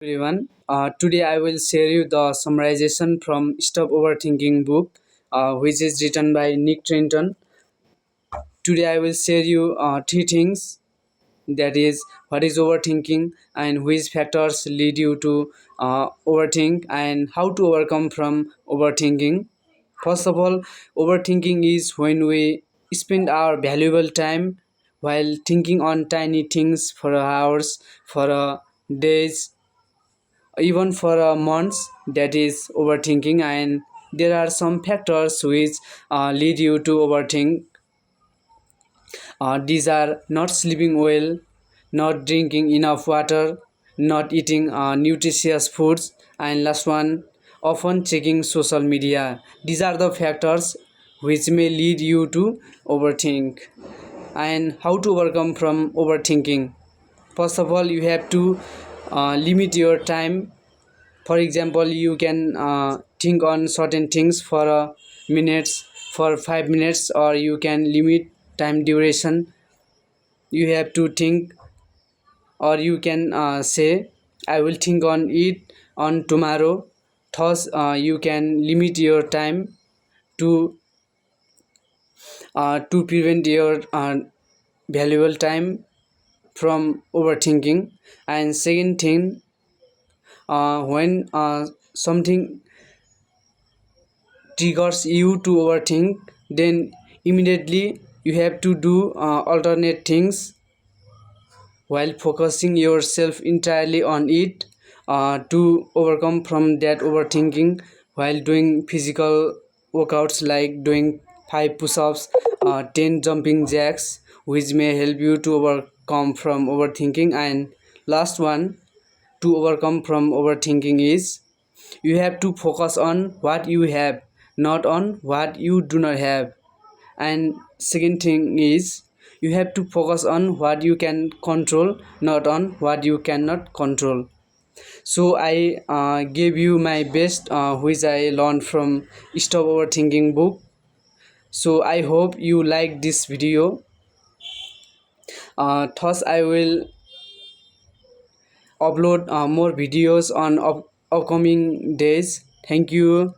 Everyone. Today I will share you the summarization from Stop Overthinking book, which is written by Nick Trenton. Today I will share you three things, that is what is overthinking and which factors lead you to overthink and how to overcome from overthinking. First of all, overthinking is when we spend our valuable time while thinking on tiny things for hours, for days, even for months. That is overthinking, and there are some factors which lead you to overthink. These are not sleeping well, not drinking enough water, not eating nutritious foods, and last one, often checking social media. These are the factors which may lead you to overthink. And how to overcome from overthinking? First of all, you have to limit your time. For example, you can think on certain things for minutes, for 5 minutes, or you can limit time duration. You have to think, or you can say, I will think on it on tomorrow. Thus, you can limit your time to prevent your valuable time from overthinking. And second thing, when something triggers you to overthink, then immediately you have to do alternate things while focusing yourself entirely on it, to overcome from that overthinking. While doing physical workouts like doing 5 push-ups, 10 jumping jacks, which may help you to overcome from overthinking. And last one, to overcome from overthinking is you have to focus on what you have, not on what you do not have. And second thing is you have to focus on what you can control, not on what you cannot control. So I gave you my best, which I learned from Stop Overthinking book. So I hope you like this video. Thus I will upload more videos on upcoming days. Thank you.